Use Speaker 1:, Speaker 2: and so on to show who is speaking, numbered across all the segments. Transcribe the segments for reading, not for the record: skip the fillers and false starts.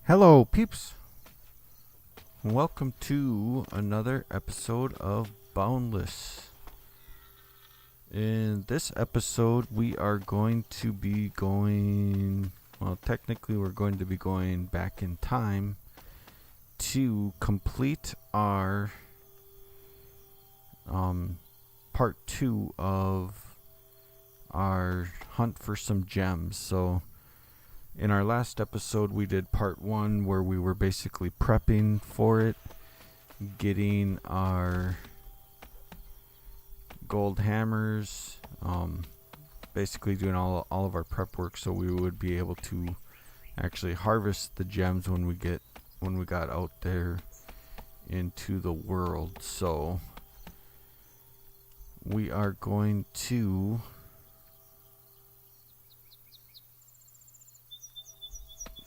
Speaker 1: Hello, peeps. Welcome to another episode of Boundless. In this episode, we are going to be technically, we're going to be going back in time to complete our part 2 of our hunt for some gems. So, in our last episode, we did part 1 where we were basically prepping for it, getting our gold hammers, basically doing all of our prep work so we would be able to actually harvest the gems when we got out there into the world. So we are going to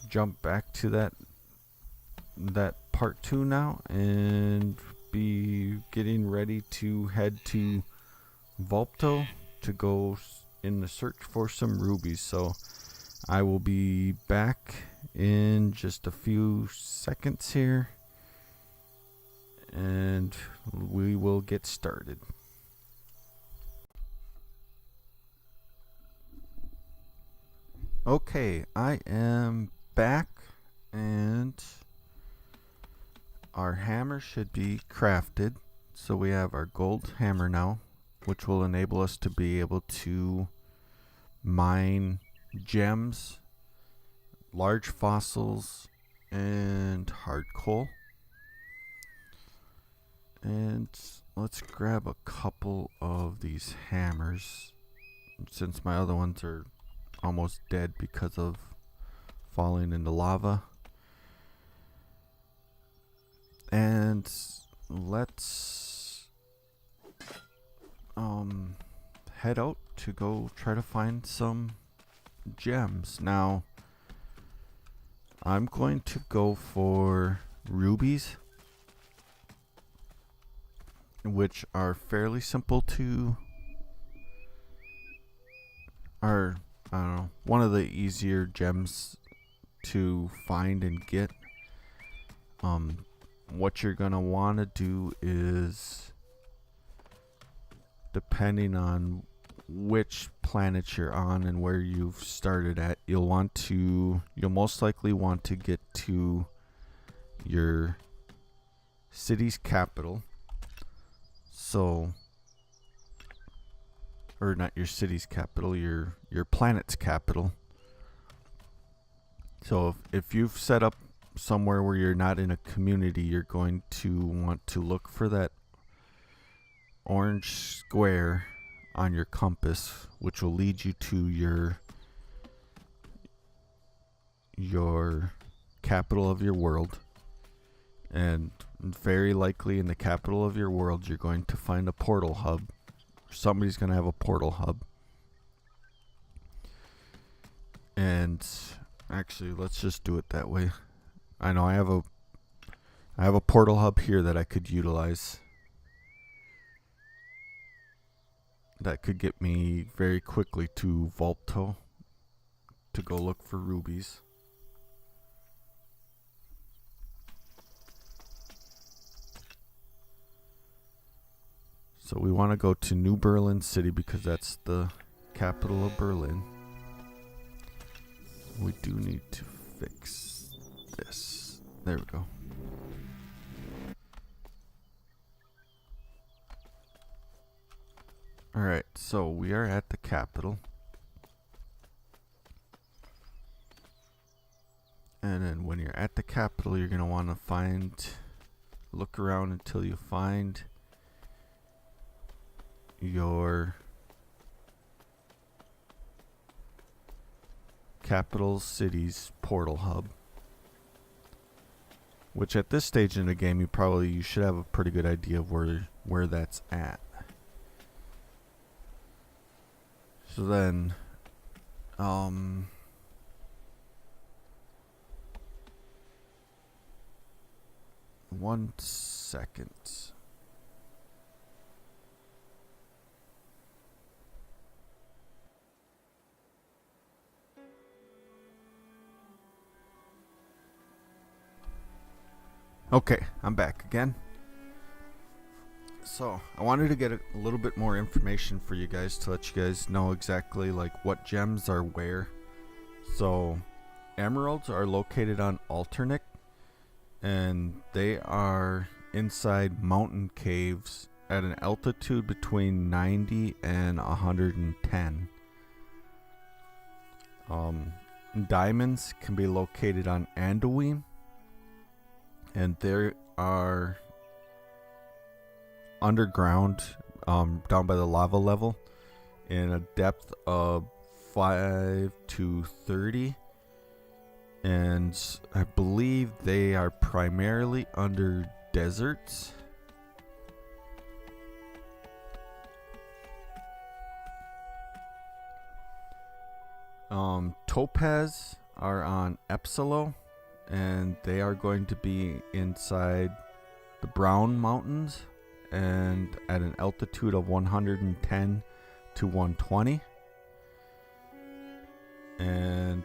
Speaker 1: jump back to that part 2 now and be getting ready to head to Vulpto to go in the search for some rubies. So I will be back in just a few seconds here and we will get started. Okay, I am back and our hammer should be crafted. So we have our gold hammer now, which will enable us to be able to mine gems, large fossils, and hard coal. And let's grab a couple of these hammers since my other ones are almost dead because of falling into lava. And let's head out to go try to find some gems. Now I'm going to go for rubies, which are fairly simple to one of the easier gems to find and get. What you're gonna want to do is, depending on which planet you're on and where you've started at, you'll most likely want to get to your city's capital. So, or not your city's capital, your planet's capital. So if you've set up somewhere where you're not in a community, you're going to want to look for that orange square on your compass, which will lead you to your capital of your world. And very likely in the capital of your world, you're going to find a portal hub. Somebody's going to have a portal hub. And actually, let's just do it that way. I know I have a portal hub here that I could utilize. That could get me very quickly to Vulpto to go look for rubies. So we want to go to New Berlin City because that's the capital of Berlin. We do need to fix this. There we go. Alright, so we are at the capital. And then when you're at the capital, you're going to want to look around until you find your capital city's portal hub, which at this stage in the game you should have a pretty good idea of where that's at. So then one second. Okay, I'm back again. So I wanted to get a little bit more information for you guys to let you guys know exactly like what gems are where. So emeralds are located on Alternic, and they are inside mountain caves at an altitude between 90 and 110. Diamonds can be located on Anduin, and there are underground, down by the lava level, in a depth of 5 to 30, and I believe they are primarily under deserts. Topaz are on Epsilon, and they are going to be inside the Brown Mountains and at an altitude of 110 to 120. And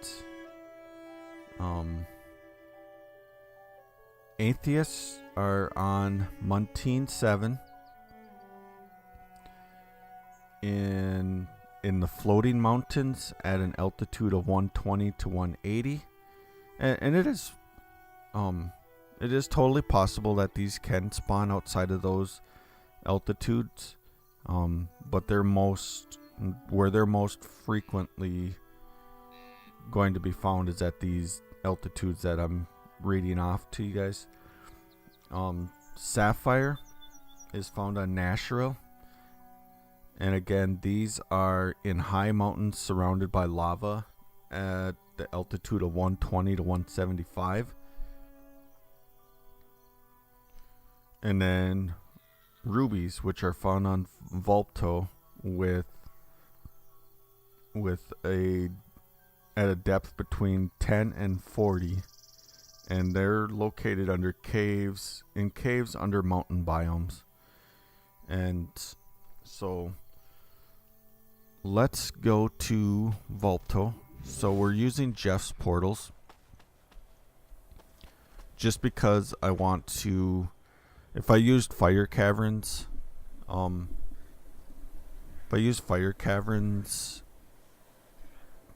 Speaker 1: Atheists are on Montine 7 in the floating mountains at an altitude of 120 to 180. And it is totally possible that these can spawn outside of those altitudes, but where they're most frequently going to be found is at these altitudes that I'm reading off to you guys. Sapphire is found on Nashrill, and again, these are in high mountains surrounded by lava at the altitude of 120 to 175. And then rubies, which are found on Vulpto at a depth between 10 and 40, and they're located under caves under mountain biomes. And so let's go to Vulpto. So we're using Jeff's portals just because I want to. If I used Fire Caverns,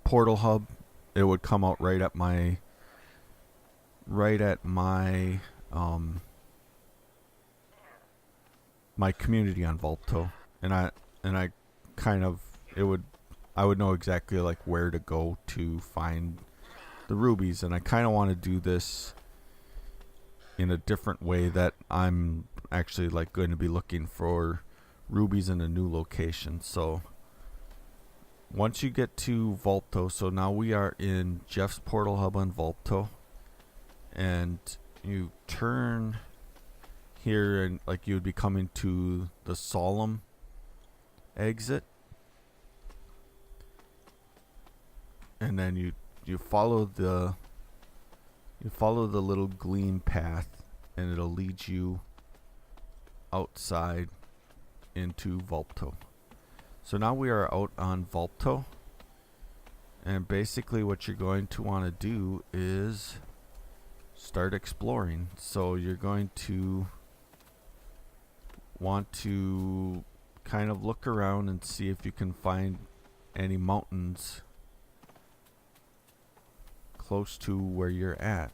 Speaker 1: portal hub, it would come out right at my my community on Vulpto, and I would know exactly like where to go to find the rubies, and I kind of want to do this in a different way, that I'm actually like going to be looking for rubies in a new location. So once you get to Vulpto, so now we are in Jeff's portal hub on Vulpto, and you turn here and like you would be coming to the Solemn exit, and then you follow the little gleam path, and it'll lead you outside into Vulpto. So now we are out on Vulpto, and basically what you're going to want to do is start exploring. So you're going to want to kind of look around and see if you can find any mountains close to where you're at.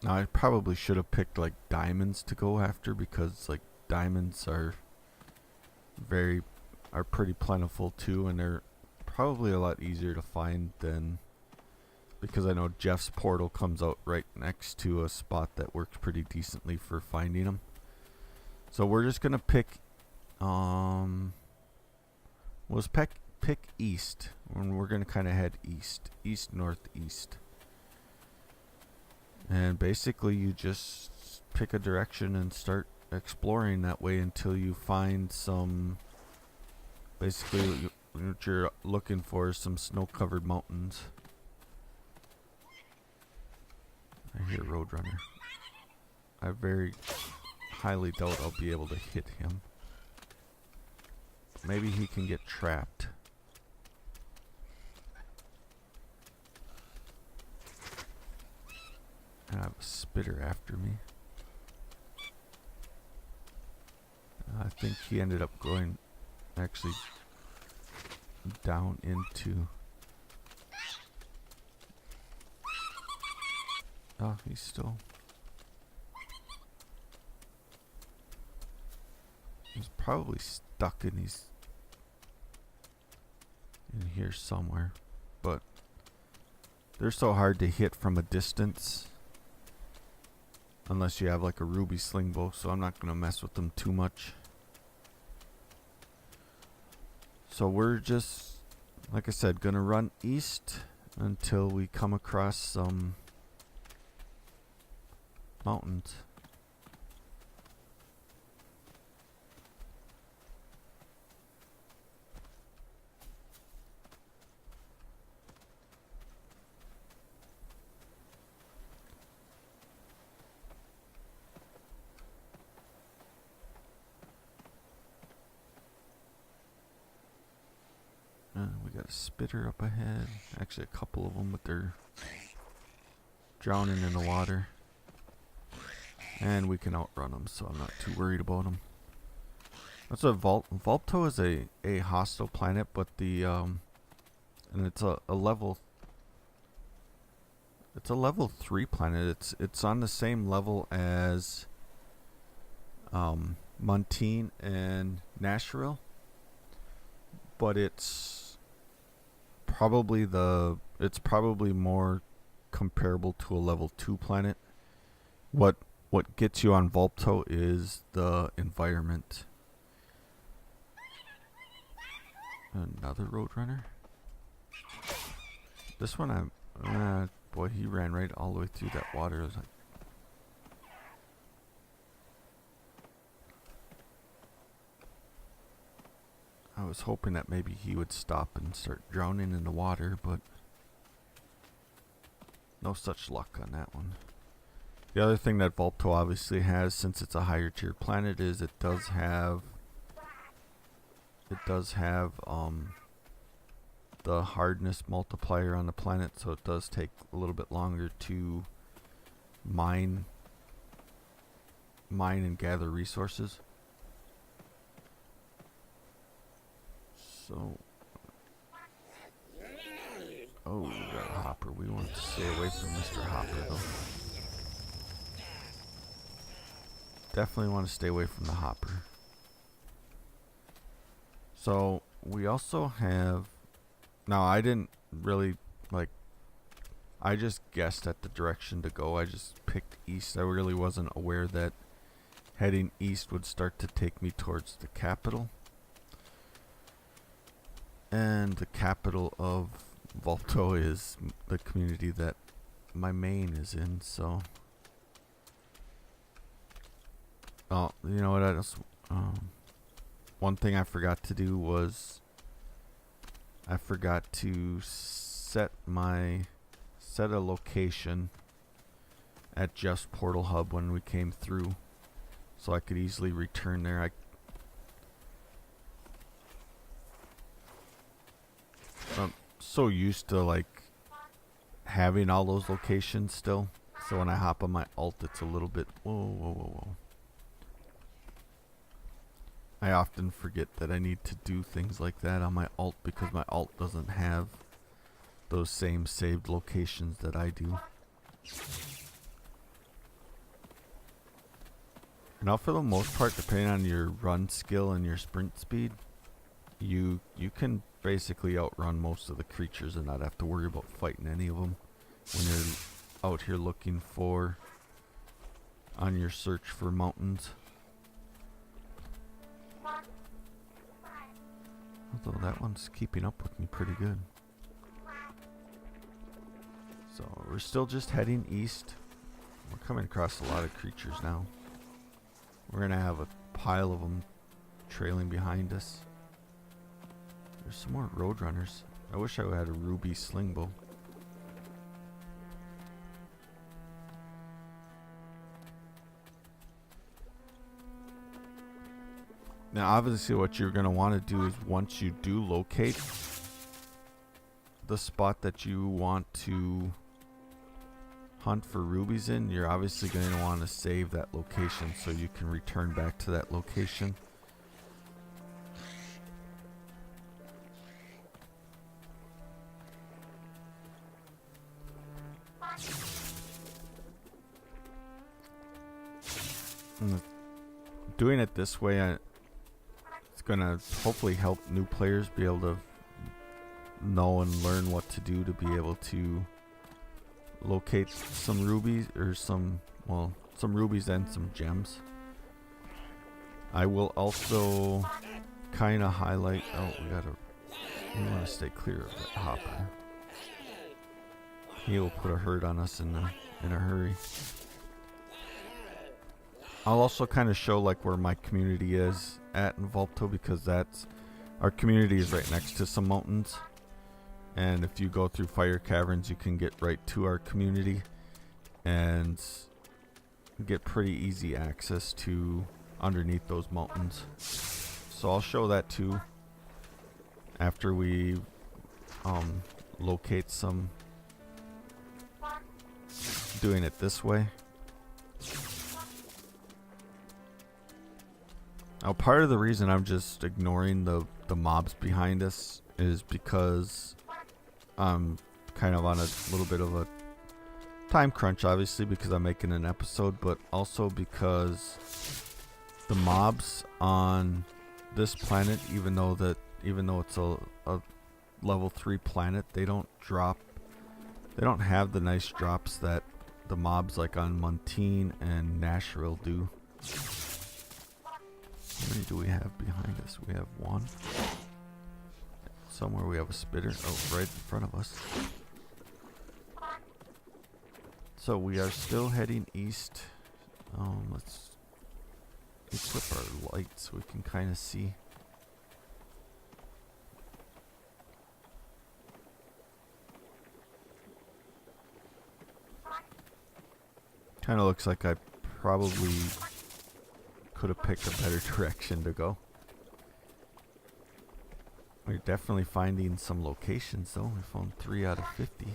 Speaker 1: Now I probably should have picked like diamonds to go after, because like diamonds are pretty plentiful too, and they're probably a lot easier to find than, because I know Jeff's portal comes out right next to a spot that works pretty decently for finding them. So we're just gonna pick pick east, and we're gonna kind of head east northeast. And basically you just pick a direction and start exploring that way until you find some, basically what you're looking for is some snow-covered mountains. I hear Roadrunner. I very highly doubt I'll be able to hit him. maybe he can get trapped. I have a spitter after me. I think he ended up going actually down into... Oh, he's still... He's probably stuck in here somewhere, but they're so hard to hit from a distance unless you have like a ruby sling bow, so I'm not gonna mess with them too much. So we're just, like I said, gonna run east until we come across some mountains. We got a spitter up ahead. Actually, a couple of them, but they're drowning in the water. And we can outrun them, so I'm not too worried about them. That's a Vulpto is a hostile planet, but the and it's a level. It's a level 3 planet. It's on the same level as Montine and Nasheril, but it's probably more comparable to a level 2 planet. What gets you on Vulpto is the environment. Another roadrunner. This one boy, he ran right all the way through that water. I was like, I was hoping that maybe he would stop and start drowning in the water, but no such luck on that one. The other thing that Vulpto obviously has, since it's a higher tier planet, is it does have the hardness multiplier on the planet, so it does take a little bit longer to mine and gather resources. So, oh, we got a hopper. We want to stay away from Mr. Hopper, though. Definitely want to stay away from the hopper. So, we also have... Now, I didn't really, I just guessed at the direction to go. I just picked east. I really wasn't aware that heading east would start to take me towards the capital. And the capital of Vulpto is the community that my main is in, so... Oh, you know what, I just... one thing I forgot to do was... I forgot to set a location at Just Portal Hub when we came through, so I could easily return there. I'm so used to having all those locations still, so when I hop on my alt, it's a little bit whoa. I often forget that I need to do things like that on my alt because my alt doesn't have those same saved locations that I do. Now, for the most part, depending on your run skill and your sprint speed, you can basically outrun most of the creatures and not have to worry about fighting any of them when you're out here looking on your search for mountains. Although that one's keeping up with me pretty good. So we're still just heading east. We're coming across a lot of creatures now. We're gonna have a pile of them trailing behind us. There's some more roadrunners. I wish I had a ruby sling bow. Now, obviously, what you're going to want to do is once you do locate the spot that you want to hunt for rubies in, you're obviously going to want to save that location so you can return back to that location. And doing it this way, it's going to hopefully help new players be able to know and learn what to do to be able to locate some rubies, or some rubies and some gems. I will also kind of highlight, we want to stay clear of that hopper. He will put a hurt on us in a hurry. I'll also kind of show like where my community is at in Vulpto, because our community is right next to some mountains. And if you go through fire caverns, you can get right to our community and get pretty easy access to underneath those mountains. So I'll show that too after we locate some, doing it this way. Now, part of the reason I'm just ignoring the mobs behind us is because I'm kind of on a little bit of a time crunch, obviously, because I'm making an episode, but also because the mobs on this planet, even though it's a level 3 planet, they don't have the nice drops that the mobs like on Montine and Nashville do. How many do we have behind us? We have one. Somewhere we have a spitter. Oh, right in front of us. So we are still heading east. Let's equip our lights so we can kind of see. Kind of looks like I probably could have picked a better direction to go. We're definitely finding some locations though. We found 3 out of 50.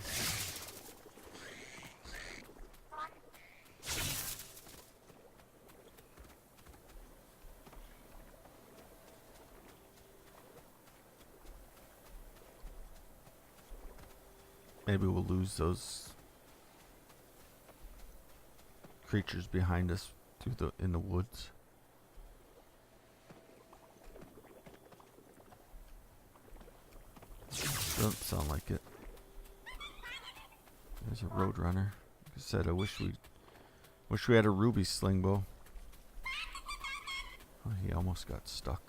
Speaker 1: Maybe we'll lose those creatures behind us in the woods. Doesn't sound like it. There's a roadrunner. Like I said, I wish we had a ruby sling bow. Oh, he almost got stuck.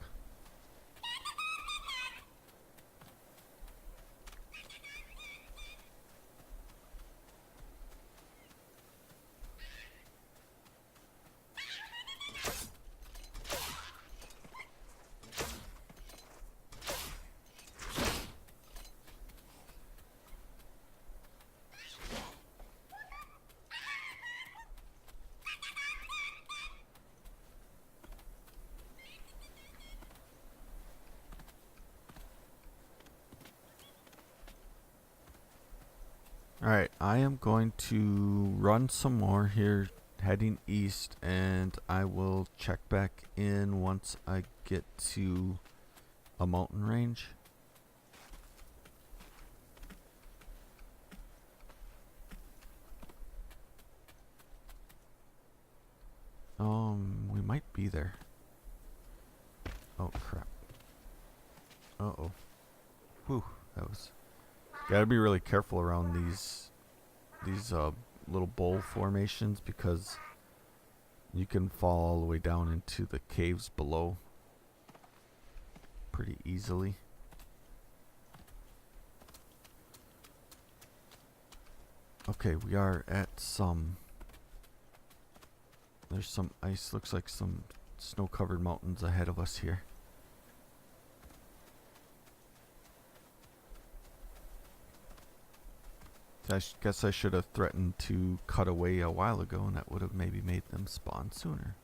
Speaker 1: Alright, I am going to run some more here heading east, and I will check back in once I get to a mountain range. We might be there. Oh crap. Uh-oh. Whew, that was... Gotta be really careful around these little bowl formations, because you can fall all the way down into the caves below pretty easily. Okay, we are at there's some ice, looks like some snow-covered mountains ahead of us here. I guess I should have threatened to cut away a while ago, and that would have maybe made them spawn sooner.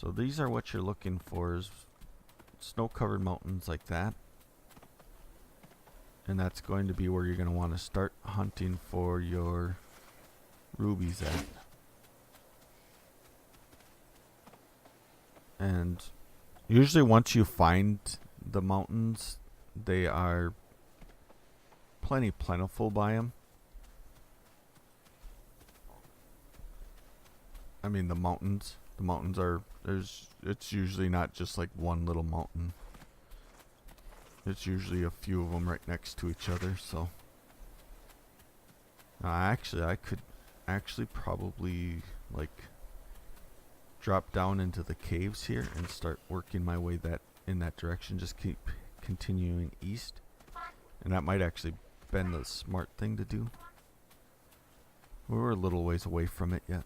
Speaker 1: So these are what you're looking for, is snow-covered mountains like that. And that's going to be where you're going to want to start hunting for your rubies at. And usually once you find the mountains, they are plentiful by them. I mean the mountains are, it's usually not just like one little mountain. It's usually a few of them right next to each other, so. Actually, I could probably like drop down into the caves here and start working my way in that direction. Just keep continuing east, and that might actually been the smart thing to do. We're a little ways away from it yet.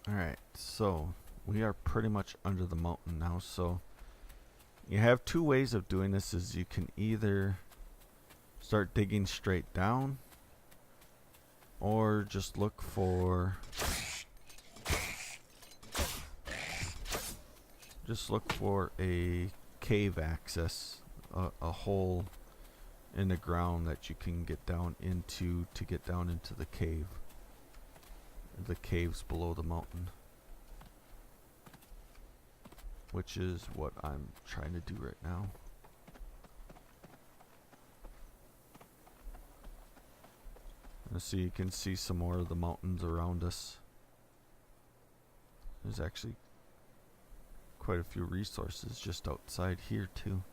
Speaker 1: Alright, so we are pretty much under the mountain now. So you have two ways of doing this. Is you can either start digging straight down, or just look for a cave access, a hole in the ground that you can get down into to get down into the cave. The caves below the mountain, which is what I'm trying to do right now. So you can see some more of the mountains around us. There's actually quite a few resources just outside here too.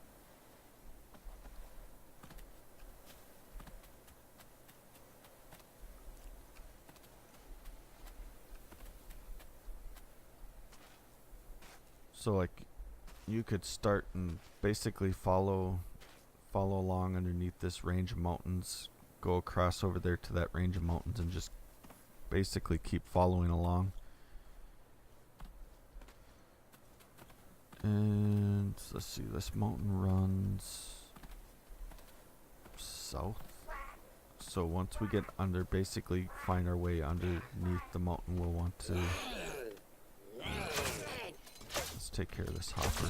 Speaker 1: So like you could start and basically follow along underneath this range of mountains, go across over there to that range of mountains, and just basically keep following along. And let's see, this mountain runs south. So once we get under, basically find our way underneath the mountain, we'll want to take care of this hopper.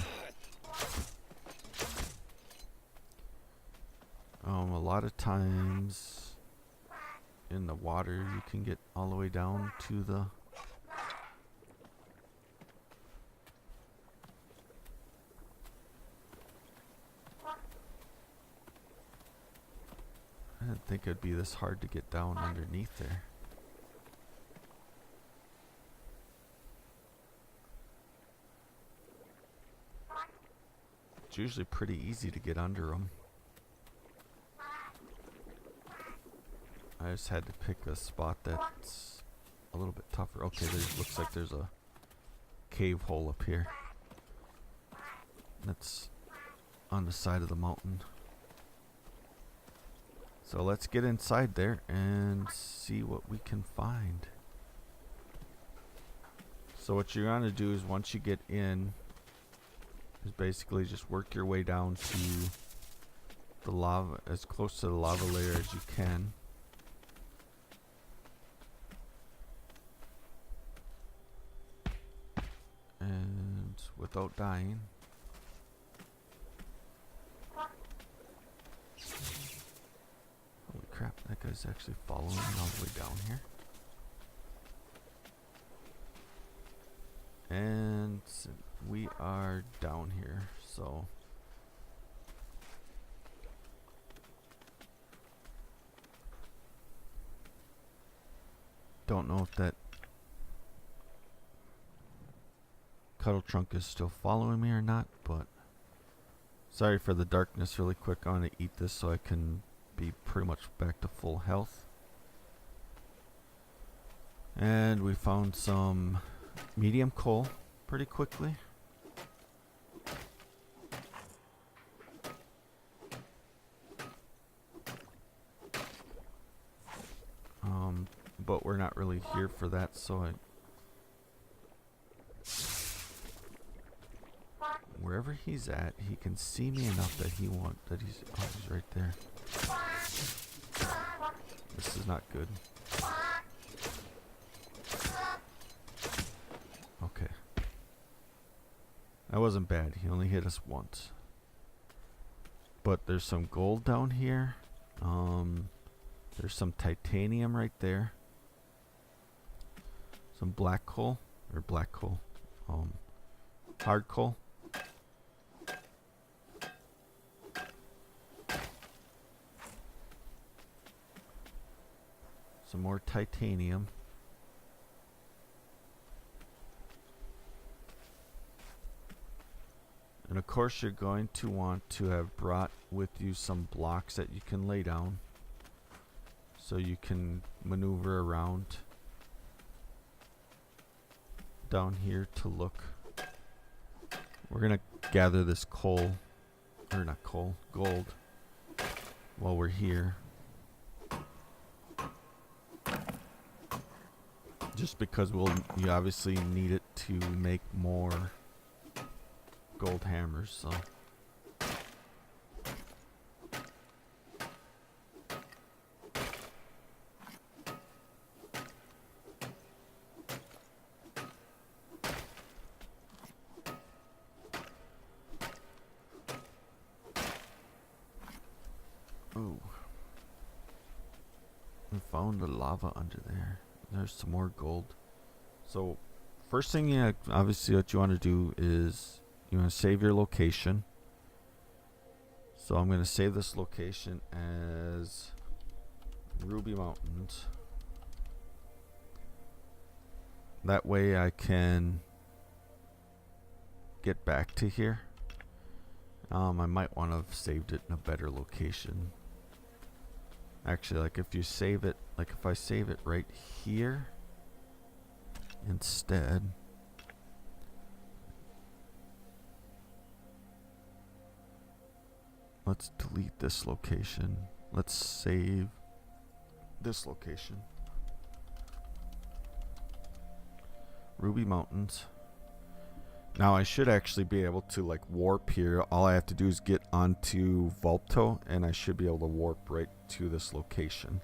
Speaker 1: A lot of times in the water you can get all the way down to the I didn't think it'd be this hard to get down underneath there. It's usually pretty easy to get under them. I just had to pick a spot that's a little bit tougher. Okay, looks like there's a cave hole up here. That's on the side of the mountain. So let's get inside there and see what we can find. So what you're going to do is once you get in, is basically just work your way down to the lava, as close to the lava layer as you can. And without dying. Holy crap, that guy's actually following me all the way down here. And we are down here, so don't know if that cuddle trunk is still following me or not, but sorry for the darkness. Really quick, I want to eat this so I can be pretty much back to full health. And we found some medium coal pretty quickly. but we're not really here for that, so wherever he's at, he can see me enough that he's right there. This is not good. Okay. That wasn't bad. He only hit us once. But there's some gold down here. There's some titanium right there. Some black coal. Or black coal. Hard coal. Some more titanium. And of course you're going to want to have brought with you some blocks that you can lay down so you can maneuver around down here to look. We're gonna gather this coal, or not coal, gold, while we're here. Just because you obviously need it to make more gold hammers, so. Ooh. We found the lava under there. There's some more gold. So, first thing, obviously what you want to do is you want to save your location. So I'm going to save this location as Ruby Mountains. That way I can get back to here. I might want to have saved it in a better location. Actually, like if you save it, like if I save it right here instead. Let's delete this location. Let's save this location. Ruby Mountains. Now I should actually be able to like warp here. All I have to do is get onto Vulpto and I should be able to warp right to this location.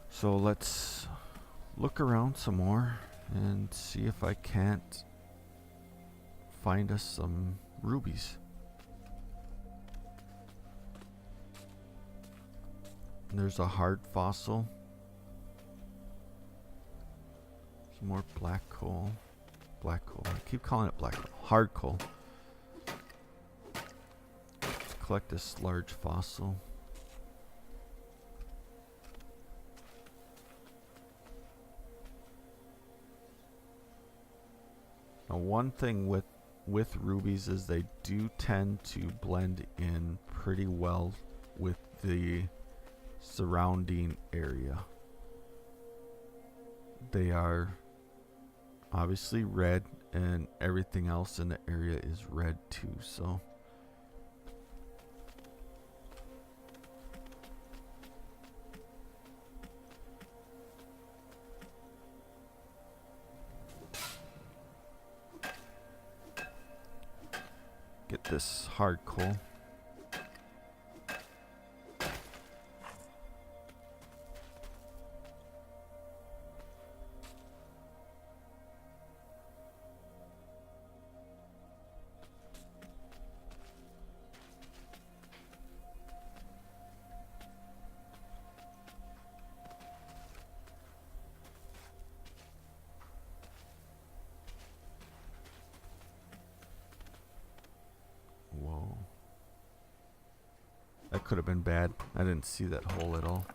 Speaker 1: So let's look around some more and see if I can't find us some rubies. There's a hard fossil. Some more black coal. Black coal. I keep calling it black coal. Hard coal. Let's collect this large fossil. Now, one thing with rubies is they do tend to blend in pretty well with the surrounding area. They are obviously red and everything else in the area is red too, so get this hard coal. Whoa. That could have been bad. I didn't see that hole at all.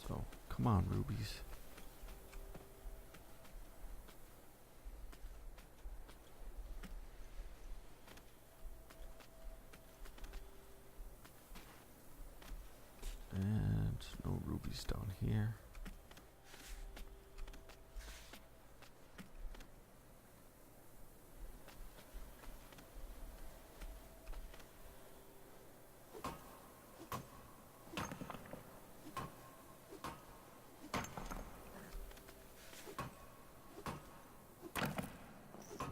Speaker 1: So, come on, rubies. rubies down here.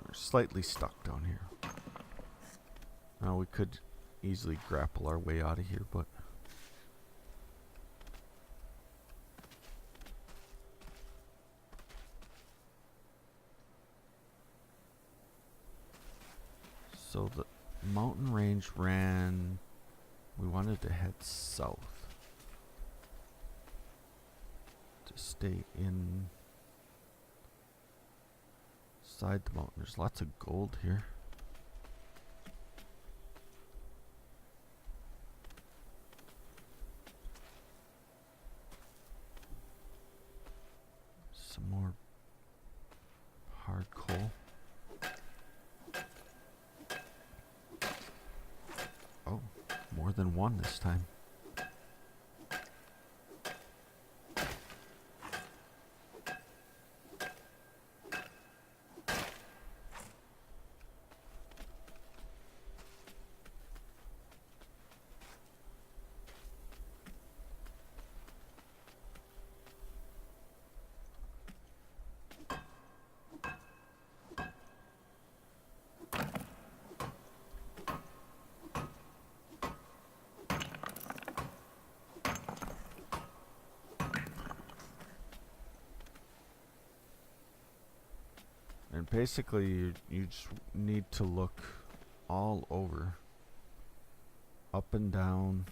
Speaker 1: We're slightly stuck down here. Now we could easily grapple our way out of here, but so the mountain range ran, we wanted to head south to stay inside the mountain. There's lots of gold here. Some more hard coal. Oh, more than one this time. And basically, you just need to look all over, up and down.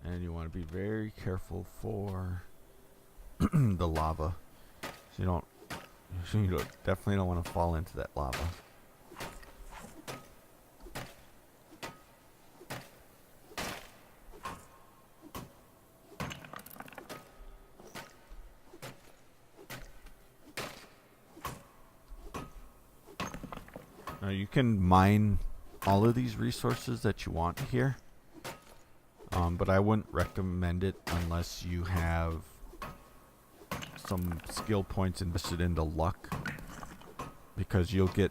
Speaker 1: And you want to be very careful for the lava. So you definitely don't want to fall into that lava. Now you can mine all of these resources that you want here, but I wouldn't recommend it unless you have some skill points invested into luck, because you'll get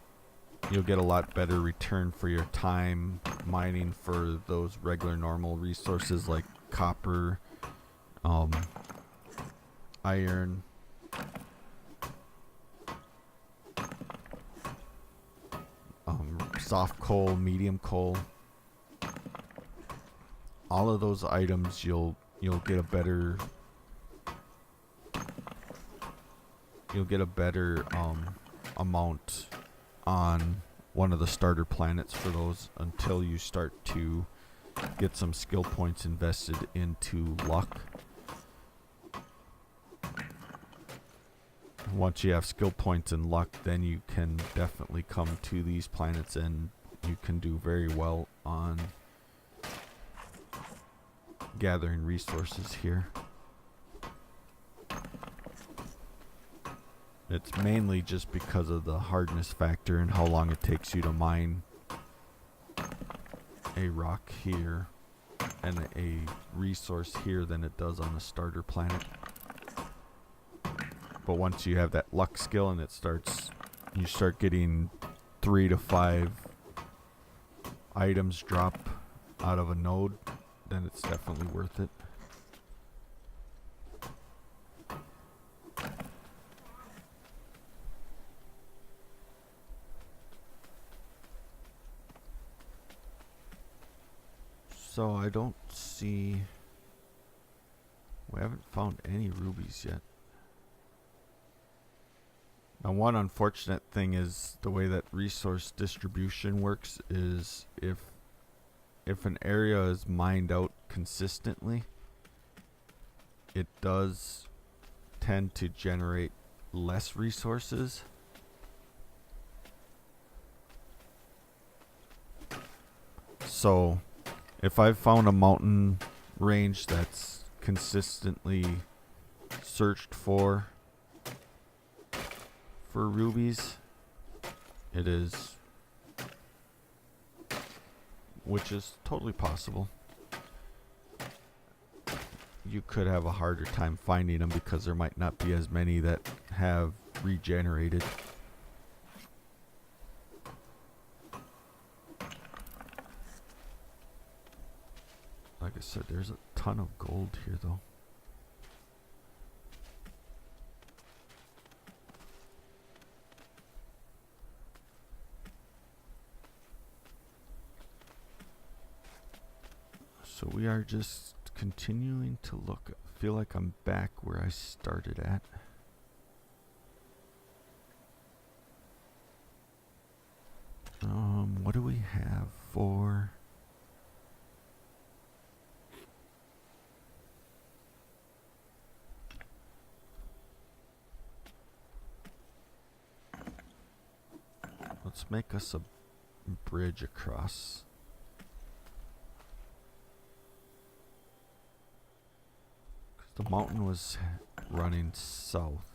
Speaker 1: a lot better return for your time mining for those regular normal resources like copper, iron, soft coal, medium coal. All of those items you'll get a better amount on one of the starter planets for those until you start to get some skill points invested into luck. Once you have skill points in luck, then you can definitely come to these planets and you can do very well on gathering resources here. It's mainly just because of the hardness factor and how long it takes you to mine a rock here and a resource here than it does on a starter planet. But once you have that luck skill and you start getting 3 to 5 items drop out of a node, then it's definitely worth it. So I don't see, we haven't found any rubies yet. Now, one unfortunate thing is the way that resource distribution works is if an area is mined out consistently, it does tend to generate less resources. So if I've found a mountain range that's consistently searched for rubies, it is which is totally possible. You could have a harder time finding them because there might not be as many that have regenerated. Like I said, there's a ton of gold here though. So we are just continuing to look. I feel like I'm back where I started at. What do we have for... Let's make us a bridge across. The mountain was running south.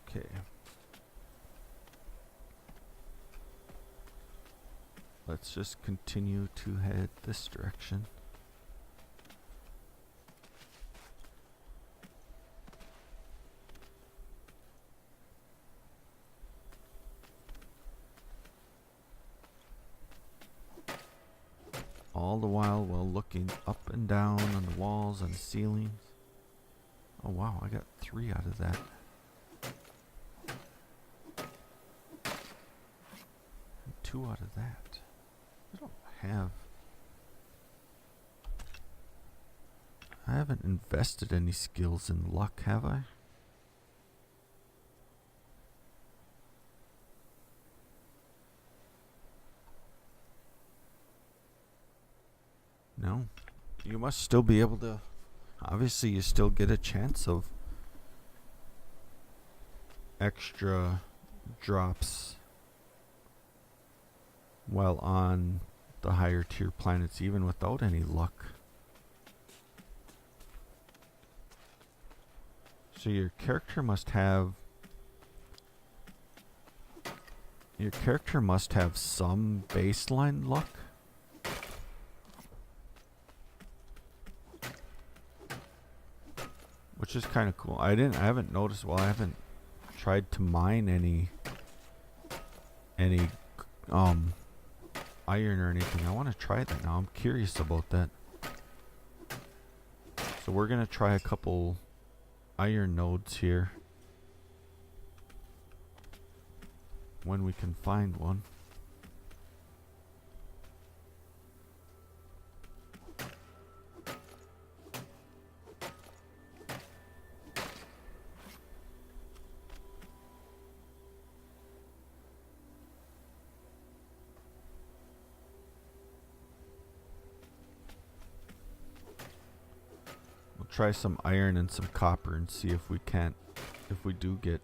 Speaker 1: Okay. Let's just continue to head this direction. All the while looking up and down on the walls and ceilings. Oh wow, I got 3 out of that. And 2 out of that. I haven't invested any skills in luck, have I? No. You must still be able to... Obviously, you still get a chance of extra drops while on the higher tier planets, even without any luck. So your character must have... Your character must have some baseline luck. Which is kind of cool. I haven't noticed, well, I haven't tried to mine any iron or anything. I want to try that now. I'm curious about that. So we're going to try a couple iron nodes here when we can find one. Try some iron and some copper and see if we do get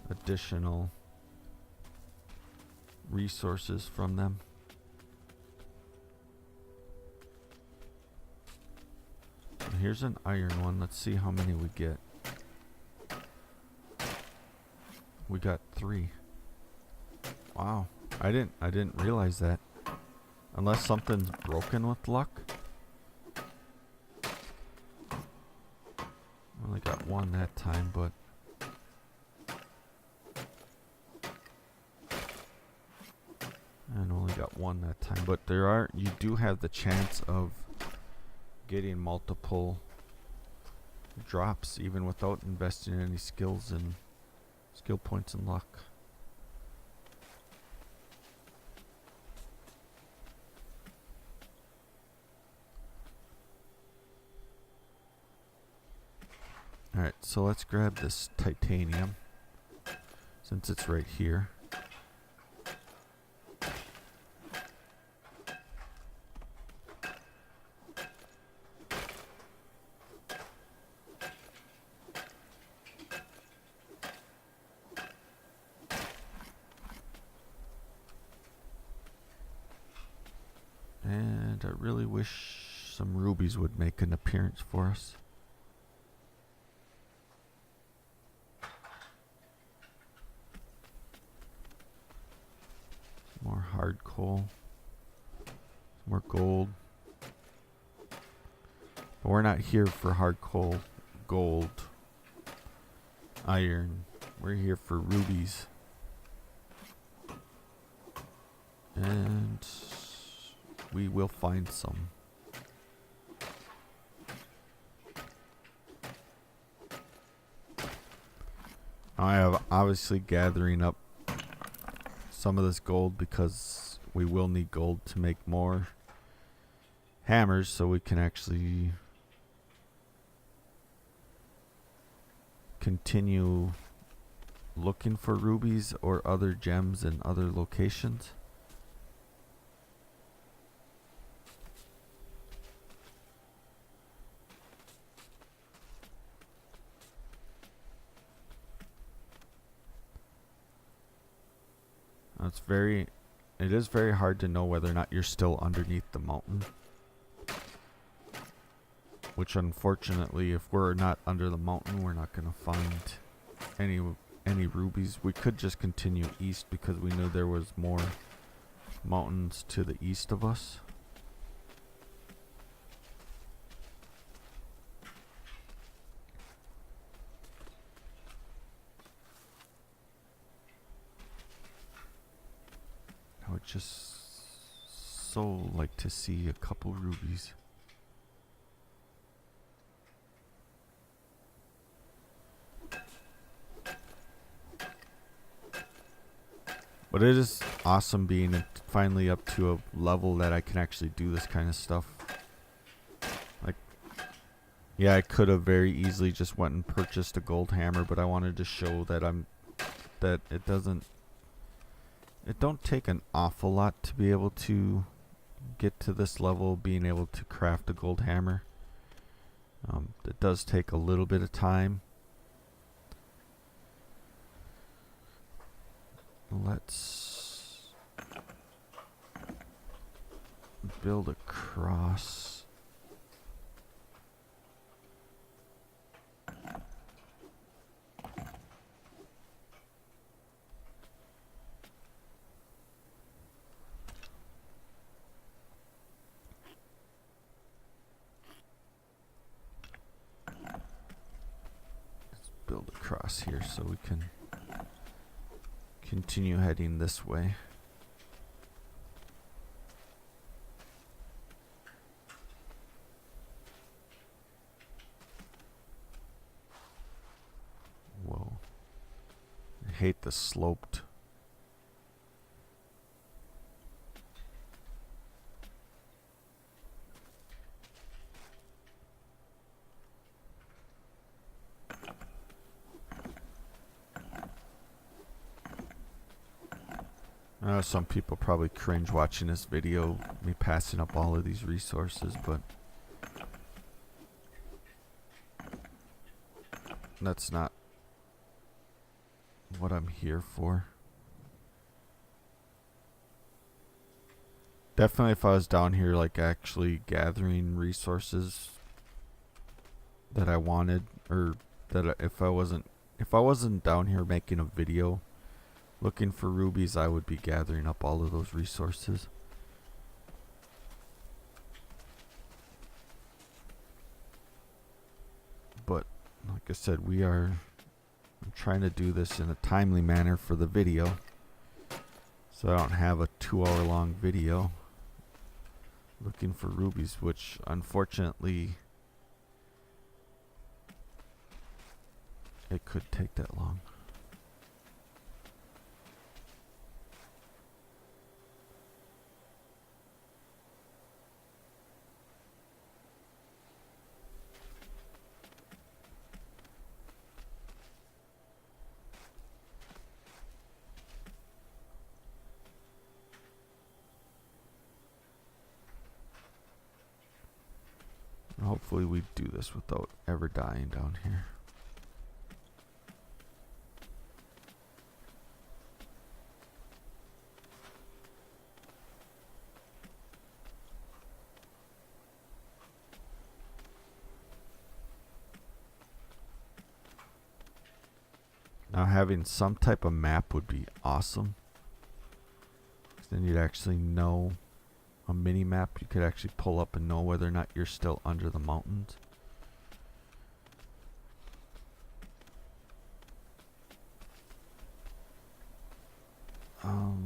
Speaker 1: additional resources from them. So here's an iron one. Let's see how many we get. We got 3. Wow. I didn't realize that. Unless something's broken with luck. Only got 1 that time, but and only got 1 that time. But you do have the chance of getting multiple drops even without investing any skills and skill points and luck. Alright, so let's grab this titanium since it's right here. And I really wish some rubies would make an appearance for us. More hard coal. More gold. But we're not here for hard coal, gold, iron. We're here for rubies. And we will find some. I am obviously gathering up some of this gold because we will need gold to make more hammers so we can actually continue looking for rubies or other gems in other locations. It is very hard to know whether or not you're still underneath the mountain. Which unfortunately, if we're not under the mountain, we're not going to find any rubies. We could just continue east because we knew there was more mountains to the east of us. I would just so like to see a couple rubies. But it is awesome being finally up to a level that I can actually do this kind of stuff. Like, yeah, I could have very easily just went and purchased a gold hammer, but I wanted to show that it don't take an awful lot to be able to get to this level, being able to craft a gold hammer. It does take a little bit of time. Let's build a cross. Let's build a cross here so we can continue heading this way. Whoa. I hate the sloped. I know some people probably cringe watching this video, me passing up all of these resources, but that's not what I'm here for. Definitely if I was down here like actually gathering resources that I wanted, or that if I wasn't down here making a video looking for rubies, I would be gathering up all of those resources. But like I said, I'm trying to do this in a timely manner for the video, so I don't have a 2-hour long video looking for rubies, which unfortunately it could take that long. hopefully we do this without ever dying down here. Now having some type of map would be awesome. Then you'd actually know a mini map you could actually pull up and know whether or not you're still under the mountains.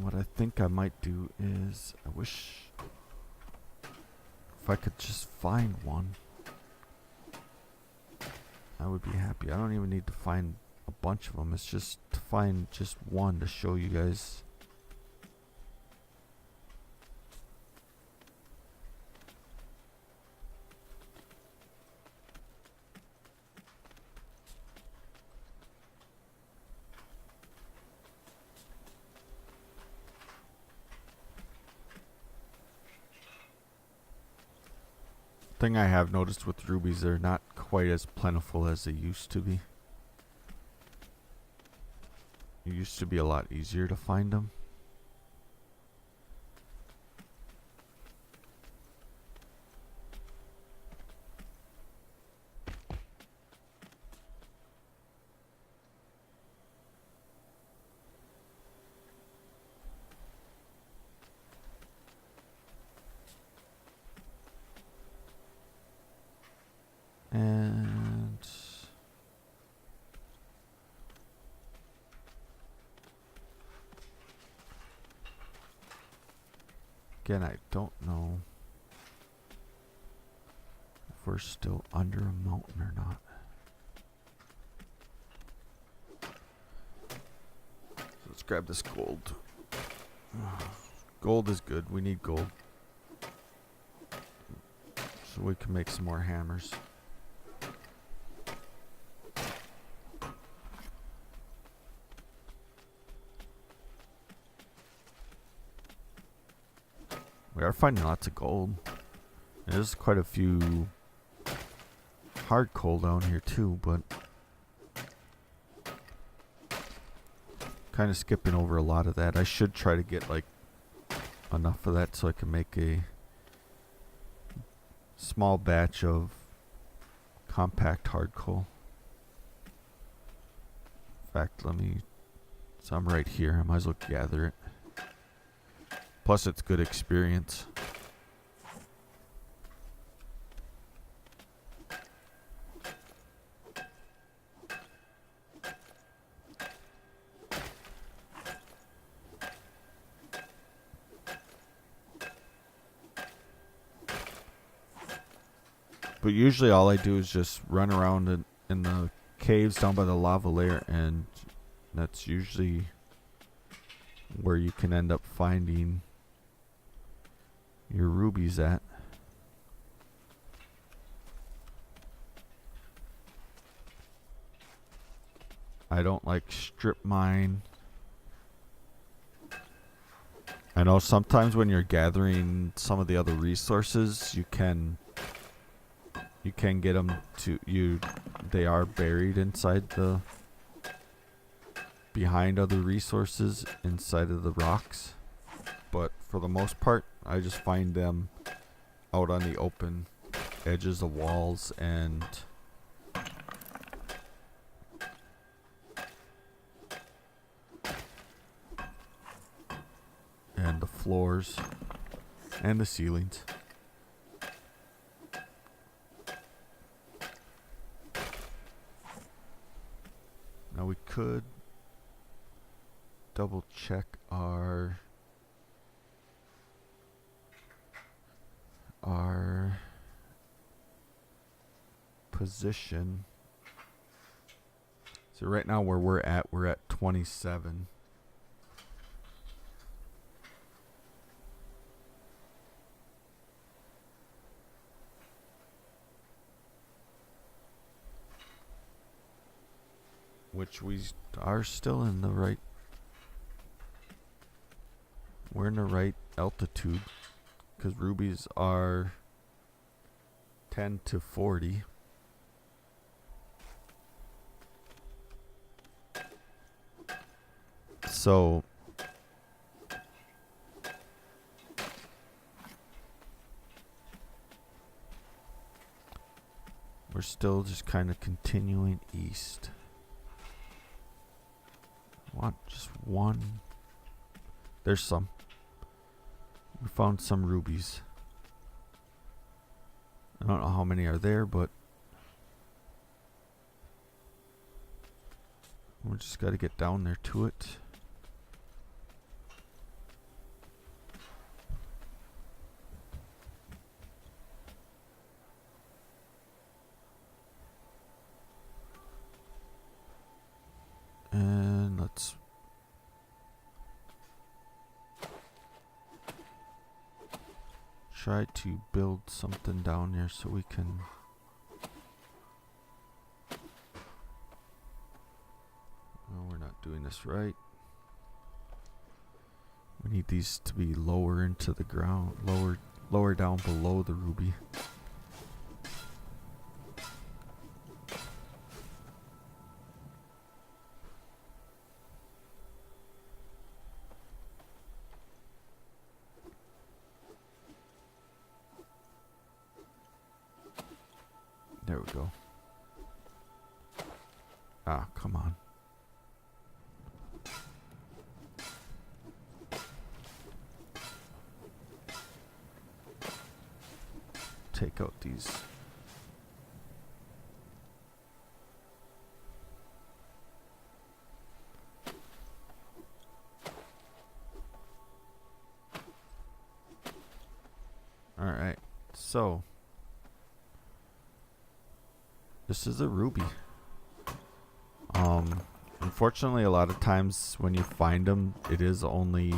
Speaker 1: What I think I might do is, I wish if I could just find one, I would be happy. I don't even need to find a bunch of them. It's just to find just one to show you guys. Thing I have noticed with rubies, they're not quite as plentiful as they used to be. It used to be a lot easier to find them. And again, I don't know if we're still under a mountain or not. So let's grab this gold. Gold is good. We need gold so we can make some more hammers. We are finding lots of gold. There's quite a few hard coal down here too, but kind of skipping over a lot of that. I should try to get like enough of that so I can make a small batch of compact hard coal. In fact, so I'm right here. I might as well gather it. Plus, it's good experience. But usually all I do is just run around in the caves down by the lava layer, and that's usually where you can end up finding your rubies at. I don't like strip mine. I know sometimes when you're gathering some of the other resources, you can get them to they are buried inside behind other resources inside of the rocks. But for the most part, I just find them out on the open edges of walls and the floors and the ceilings. Now we could double check our position. So right now where we're at 27. Which we are still in the right. We're in the right altitude because rubies are 10 to 40. So we're still just kind of continuing east. I want just one. There's some. We found some rubies. I don't know how many are there, but we just got to get down there to it. And let's try to build something down there so we can we're not doing this right. We need these to be lower into the ground, lower down below the ruby. There we go. Ah, come on. Take out these. All right. So this is a ruby. Unfortunately, a lot of times when you find them, it is only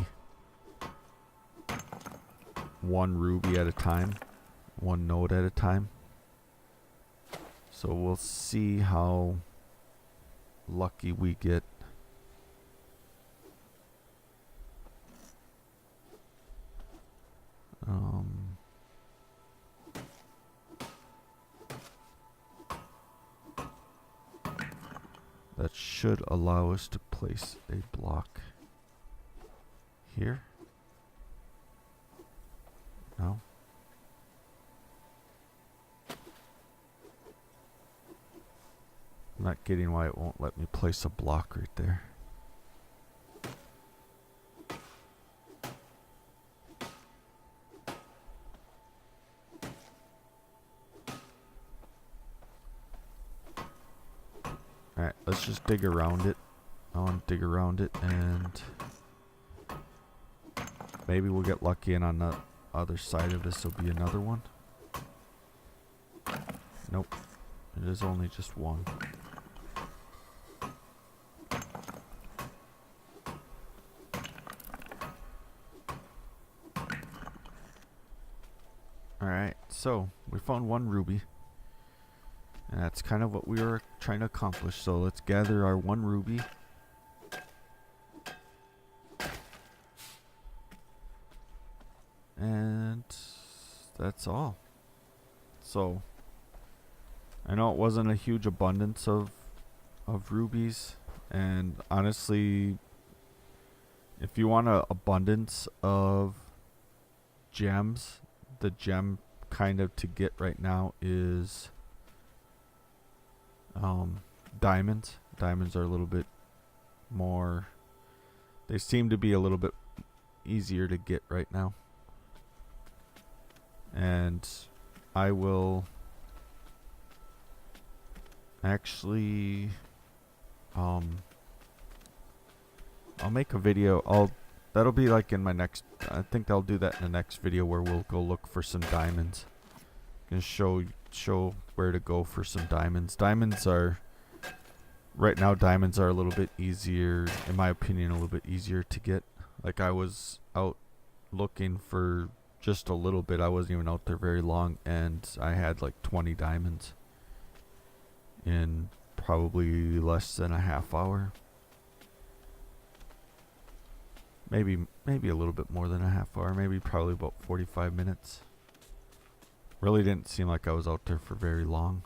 Speaker 1: one ruby at a time, one node at a time. So we'll see how lucky we get. That should allow us to place a block here. No. I'm not getting why it won't let me place a block right there. Alright, let's just dig around it. I want to dig around it and maybe we'll get lucky and on the other side of this will be another one. Nope. It is only just one. Alright, so we found one ruby. And that's kind of what we were trying to accomplish. So let's gather our one ruby. And that's all. So I know it wasn't a huge abundance of rubies. And honestly, if you want an abundance of gems, the gem kind of to get right now is diamonds. Diamonds are a little bit more, they seem to be a little bit easier to get right now. And I will actually I'll make a video. That'll be like in my next, I think I'll do that in the next video where we'll go look for some diamonds. And show where to go for some diamonds. Diamonds are, right now diamonds are a little bit easier, in my opinion, a little bit easier to get. Like I was out looking for just a little bit. I wasn't even out there very long and I had like 20 diamonds in probably less than a half hour. Maybe a little bit more than a half hour, maybe probably about 45 minutes. Really didn't seem like I was out there for very long.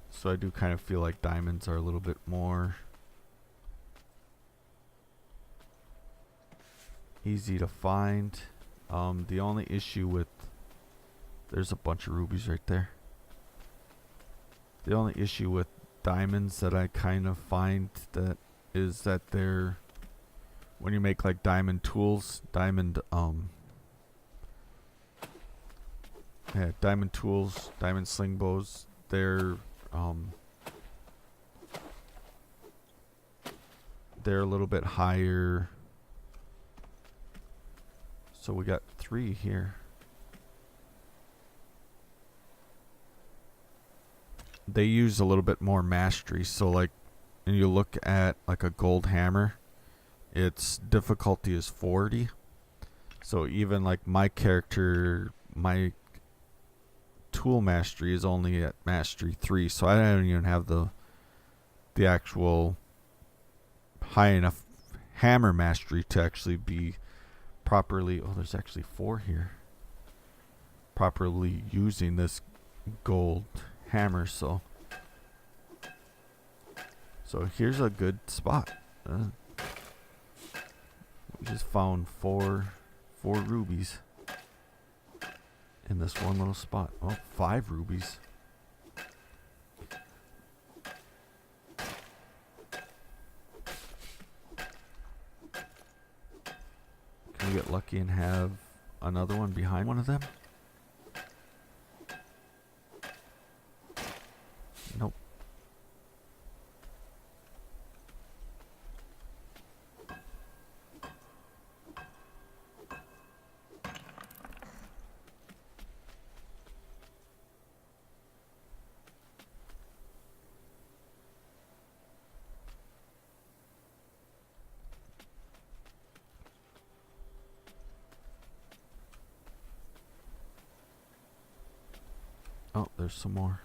Speaker 1: So I do kind of feel like diamonds are a little bit more easy to find. The only issue with... There's a bunch of rubies right there. The only issue with diamonds that I kind of find that is that they're... When you make like diamond tools, diamond tools, diamond sling bows, they're a little bit higher. So we got 3 here. They use a little bit more mastery. So like, and you look at like a gold hammer, its difficulty is 40. So even like my character, my tool mastery is only at mastery 3. So I don't even have the actual high enough hammer mastery to actually be properly... Oh, there's actually 4 here. Properly using this gold hammer. So here's a good spot. We just found 4 rubies in this one little spot. Oh, 5 rubies. Can we get lucky and have another one behind one of them? Nope. Oh, there's some more.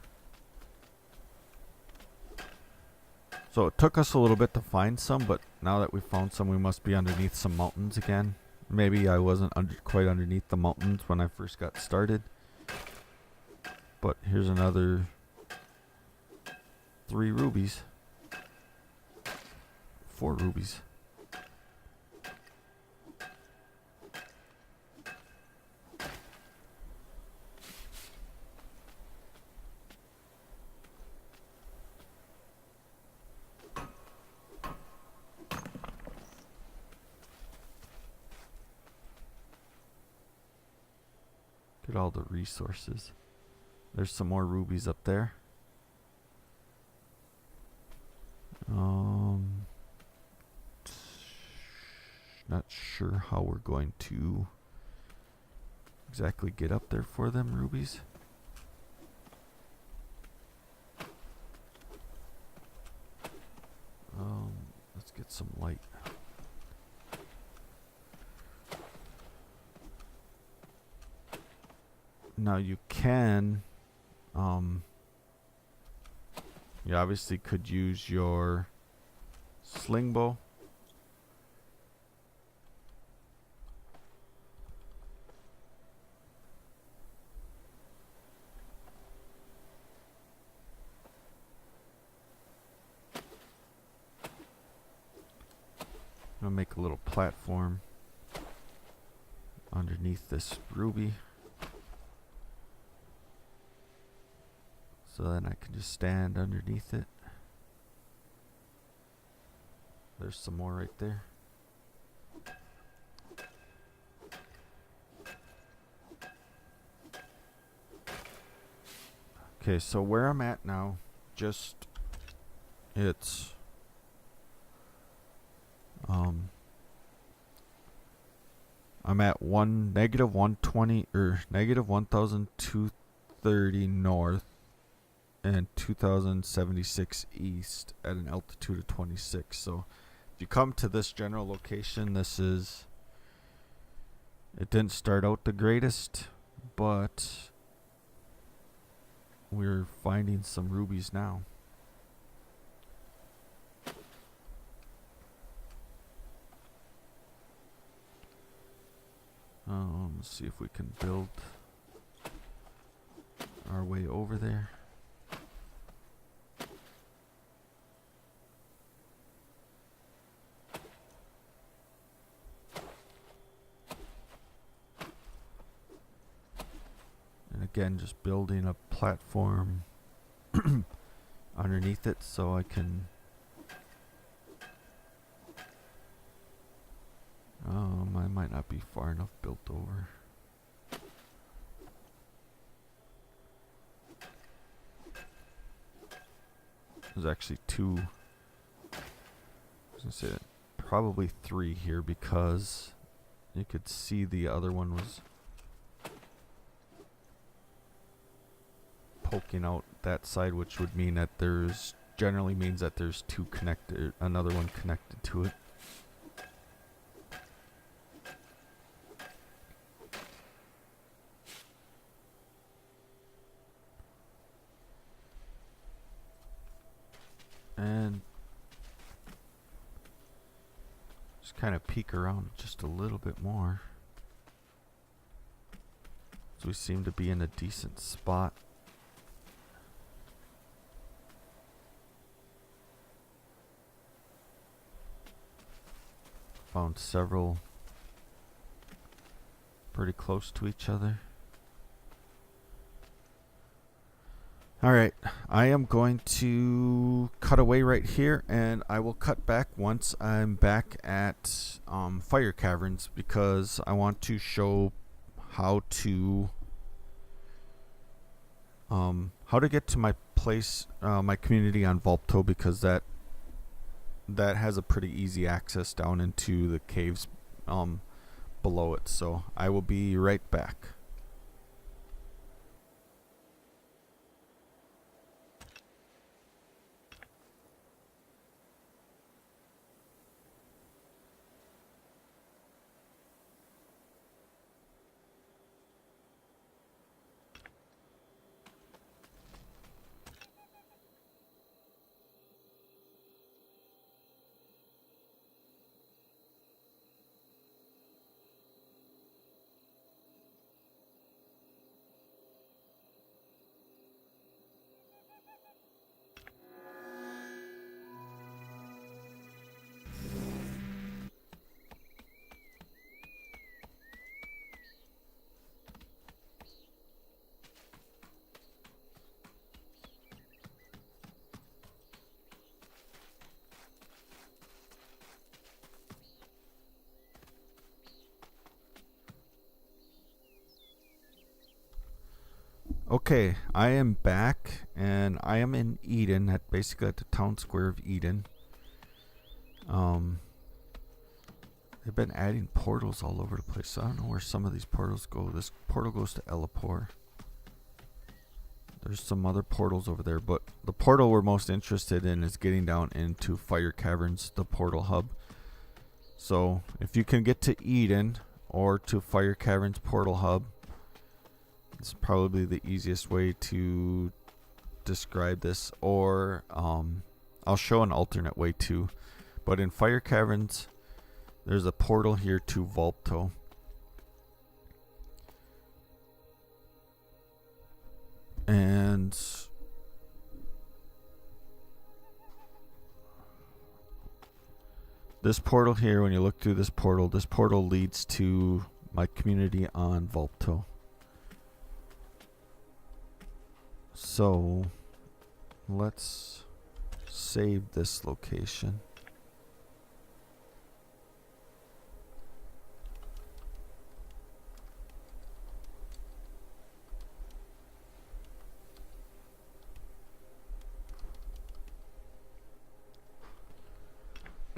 Speaker 1: So it took us a little bit to find some, but now that we found some, we must be underneath some mountains again. Maybe I wasn't quite underneath the mountains when I first got started. But here's another 3 rubies. 4 rubies. Get all the resources. There's some more rubies up there. Not sure how we're going to exactly get up there for them rubies. Let's get some light. Now you can, you obviously could use your sling bow. I'm gonna make a little platform underneath this ruby, so then I can just stand underneath it. There's some more right there. Okay, so where I'm at now, it's I'm at negative 120 or negative 1,230 north and 2,076 east at an altitude of 26. So if you come to this general location, it didn't start out the greatest, but we're finding some rubies now. Let's see if we can build our way over there. And again, just building a platform underneath it so I can I might not be far enough built over. There's actually two. I was gonna say probably three here because you could see the other one was poking out that side, which would mean that generally means that there's two connected, another one connected to it. And just kind of peek around just a little bit more. So we seem to be in a decent spot. Found several pretty close to each other. Alright, I am going to cut away right here, and I will cut back once I'm back at fire caverns, because I want to show how to get to my place, my community on Vulpto, because that has a pretty easy access down into the caves below it. So I will be right back. Okay, I am back, and I am in Eden, basically at the town square of Eden. They've been adding portals all over the place, so I don't know where some of these portals go. This portal goes to Elapor. There's some other portals over there, but the portal we're most interested in is getting down into Fire Caverns, the portal hub. So if you can get to Eden or to Fire Caverns portal hub, it's probably the easiest way to describe this, or I'll show an alternate way too. But in Fire Caverns, there's a portal here to Vulpto. And this portal here, when you look through this portal leads to my community on Vulpto. So let's save this location.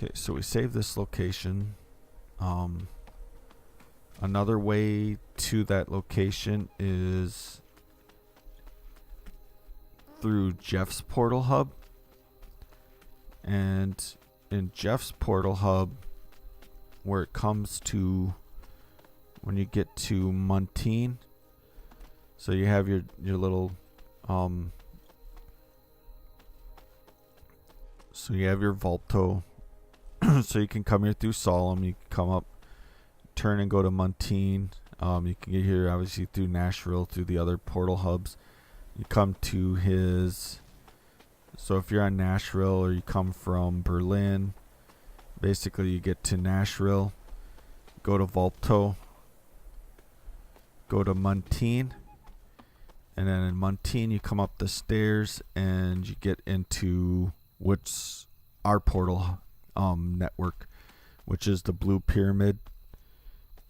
Speaker 1: Okay, so we save this location. Another way to that location is through Jeff's portal hub. And in Jeff's portal hub, where it comes to when you get to Montine, so you have your little so you have your Vulpto. So you can come here through Solemn, you can come up turn and go to Muntean. You can get here obviously through Nashville, through the other portal hubs. You come to his, so if you're on Nashville or you come from Berlin, basically you get to Nashville, go to Vulpto, go to Muntean, and then in Muntean you come up the stairs and you get into what's our portal network, which is the blue pyramid,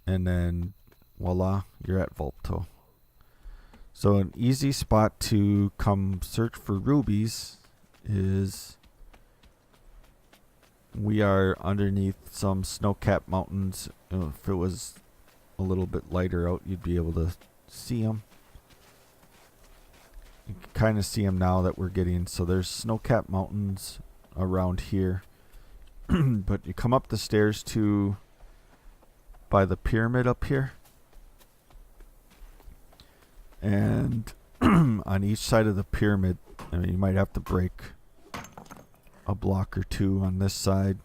Speaker 1: and then voila, you're at Vulpto. So an easy spot to come search for rubies is we are underneath some snow-capped mountains. If it was a little bit lighter out, you'd be able to see them. You can kind of see them now that we're getting. So there's snow-capped mountains around here. But you come up the stairs to by the pyramid up here. And on each side of the pyramid, I mean, you might have to break a block or two on this side.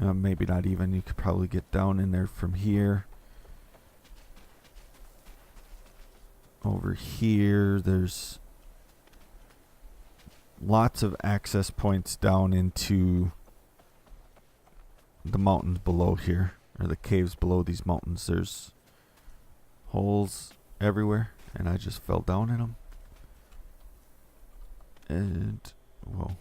Speaker 1: Maybe not even. You could probably get down in there from here. Over here, there's lots of access points down into the mountains below here, or the caves below these mountains. There's holes everywhere, and I just fell down in them. And, whoa.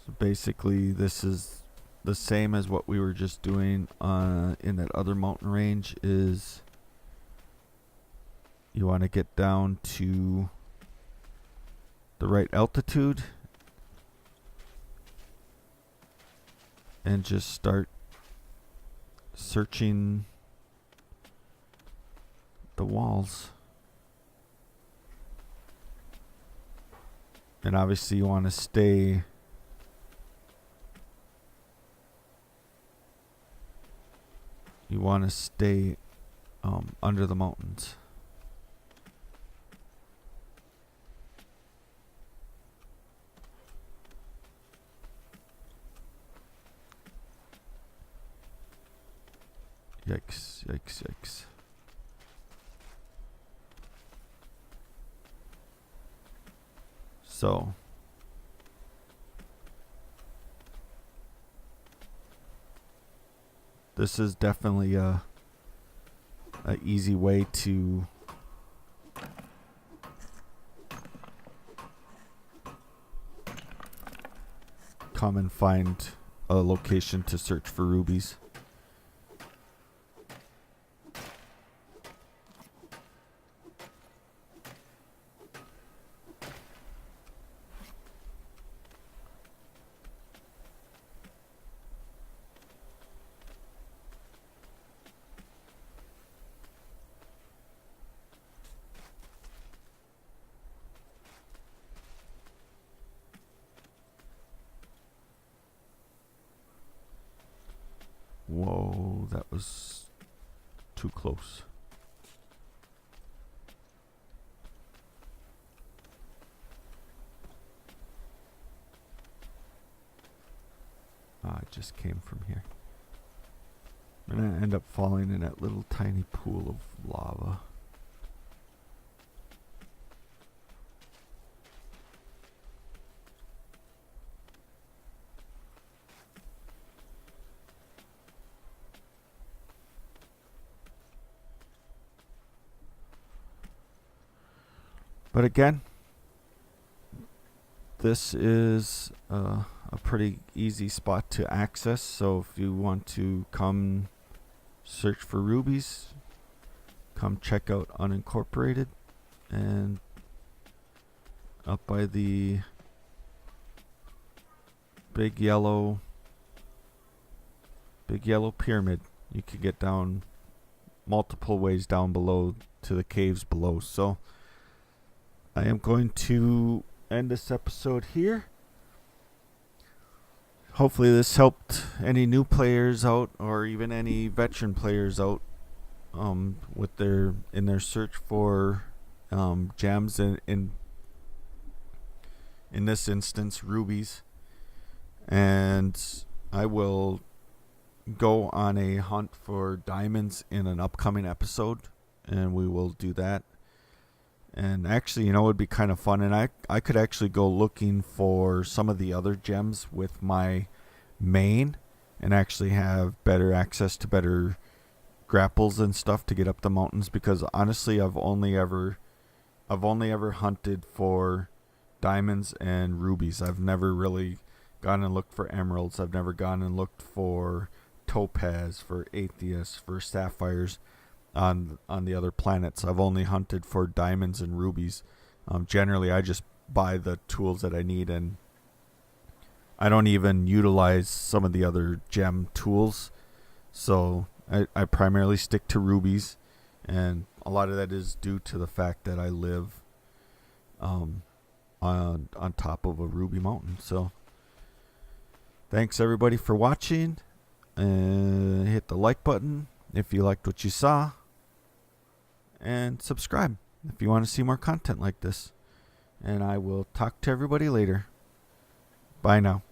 Speaker 1: So basically, this is the same as what we were just doing in that other mountain range. Is you want to get down to the right altitude and just start searching the walls. And obviously you want to stay under the mountains. Yikes, yikes, yikes. So this is definitely a easy way to come and find a location to search for rubies. Whoa, that was too close. I just came from here. And I end up falling in that little tiny pool of lava. But again, this is a pretty easy spot to access. So if you want to come search for rubies, come check out Unincorporated, and up by the big yellow pyramid, you can get down multiple ways down below to the caves below. So I am going to end this episode here. Hopefully this helped any new players out, or even any veteran players out, in their search for gems in in this instance, rubies. And I will go on a hunt for diamonds in an upcoming episode, and we will do that. And actually, it would be kind of fun, and I could actually go looking for some of the other gems with my main and actually have better access to better grapples and stuff to get up the mountains, because honestly I've only ever hunted for diamonds and rubies. I've never really gone and looked for emeralds. I've never gone and looked for topaz, for amethyst, for sapphires on the other planets. I've only hunted for diamonds and rubies. Generally I just buy the tools that I need, and I don't even utilize some of the other gem tools. So I primarily stick to rubies, and a lot of that is due to the fact that I live on top of a ruby mountain. So thanks everybody for watching, and hit the like button if you liked what you saw, and subscribe if you want to see more content like this. And I will talk to everybody later. Bye now.